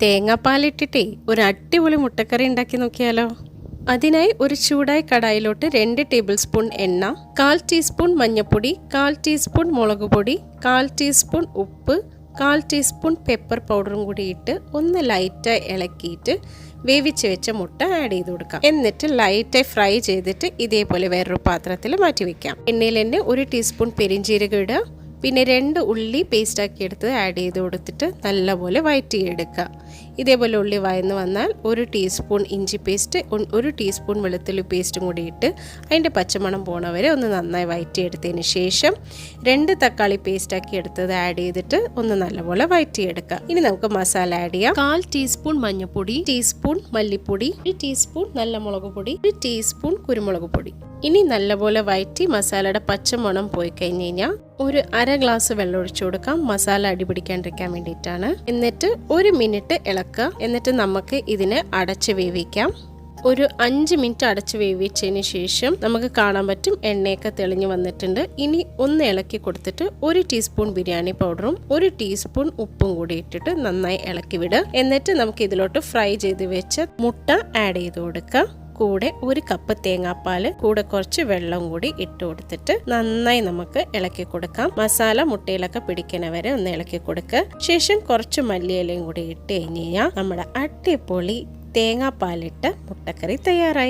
തേങ്ങാപ്പാലിട്ടിട്ടേ ഒരു അടിപൊളി മുട്ടക്കറി ഉണ്ടാക്കി നോക്കിയാലോ. അതിനായി ഒരു ചൂടായ കടായിലോട്ട് 2 ടേബിൾ സ്പൂൺ എണ്ണ, 1/4 ടീസ്പൂൺ മഞ്ഞൾപ്പൊടി, 1/4 ടീസ്പൂൺ മുളക് പൊടി, 1/4 ടീസ്പൂൺ ഉപ്പ്, 1/4 ടീസ്പൂൺ പെപ്പർ പൗഡറും കൂടി ഇട്ട് ഒന്ന് ലൈറ്റായി ഇളക്കിയിട്ട് വേവിച്ച് വെച്ച മുട്ട ആഡ് ചെയ്ത് കൊടുക്കാം. എന്നിട്ട് ലൈറ്റായി ഫ്രൈ ചെയ്തിട്ട് ഇതേപോലെ വേറൊരു പാത്രത്തിൽ മാറ്റി വെക്കാം. എണ്ണയിൽ തന്നെ 1 ടീസ്പൂൺ പെരിഞ്ജീരകം ഇടുക. പിന്നെ 2 ഉള്ളി പേസ്റ്റാക്കി എടുത്ത് ആഡ് ചെയ്ത് കൊടുത്തിട്ട് നല്ലപോലെ വഴറ്റിയെടുക്കുക. ഇതേപോലെ ഉള്ളി വഴന്ന് വന്നാൽ 1 ടീസ്പൂൺ ഇഞ്ചി പേസ്റ്റ്, 1 ടീസ്പൂൺ വെളുത്തുള്ളി പേസ്റ്റും കൂടി ഇട്ട് അതിൻ്റെ പച്ചമണം പോണവരെ ഒന്ന് നന്നായി വഴറ്റിയെടുത്തതിന് ശേഷം 2 തക്കാളി പേസ്റ്റാക്കി എടുത്തത് ആഡ് ചെയ്തിട്ട് ഒന്ന് നല്ലപോലെ വഴറ്റിയെടുക്കുക. ഇനി നമുക്ക് മസാല ആഡ് ചെയ്യാം. 1/4 ടീസ്പൂൺ മഞ്ഞൾപ്പൊടി, ടീസ്പൂൺ മല്ലിപ്പൊടി, 1 ടീസ്പൂൺ നല്ല മുളക് പൊടി, 1 ടീസ്പൂൺ കുരുമുളക് പൊടി. ഇനി നല്ലപോലെ വഴറ്റി മസാലയുടെ പച്ചമണം പോയി കഴിഞ്ഞ് കഴിഞ്ഞാൽ ഒരു 1/2 ഗ്ലാസ് വെള്ളം ഒഴിച്ചു കൊടുക്കാം. മസാല അടിപിടിക്കാണ്ടിരിക്കാൻ വേണ്ടിയിട്ടാണ്. എന്നിട്ട് 1 മിനിറ്റ് ഇളക്കുക. എന്നിട്ട് നമുക്ക് ഇതിനെ അടച്ച് വേവിക്കാം. ഒരു 5 മിനിറ്റ് അടച്ച് വേവിച്ചതിന് ശേഷം നമുക്ക് കാണാൻ പറ്റും എണ്ണയൊക്കെ തെളിഞ്ഞു വന്നിട്ടുണ്ട്. ഇനി ഒന്ന് ഇളക്കി കൊടുത്തിട്ട് 1 ടീസ്പൂൺ ബിരിയാണി പൗഡറും 1 ടീസ്പൂൺ ഉപ്പും കൂടി ഇട്ടിട്ട് നന്നായി ഇളക്കി വിടുക. എന്നിട്ട് നമുക്ക് ഇതിലോട്ട് ഫ്രൈ ചെയ്ത് വെച്ച മുട്ട ആഡ് ചെയ്ത് കൊടുക്കുക. കൂടെ 1 കപ്പ് തേങ്ങാപ്പാൽ, കൂടെ കുറച്ച് വെള്ളം കൂടി ഇട്ട് കൊടുത്തിട്ട് നന്നായി നമുക്ക് ഇളക്കി കൊടുക്കാം. മസാല മുട്ടയിലൊക്കെ പിടിക്കണ വരെ ഒന്ന് ഇളക്കി കൊടുക്കുക. ശേഷം കുറച്ച് മല്ലിയിലയും കൂടി ഇട്ട് കഴിഞ്ഞ് കഴിഞ്ഞാൽ നമ്മുടെ അടിപൊളി തേങ്ങാപ്പാലിട്ട മുട്ടക്കറി തയ്യാറായി.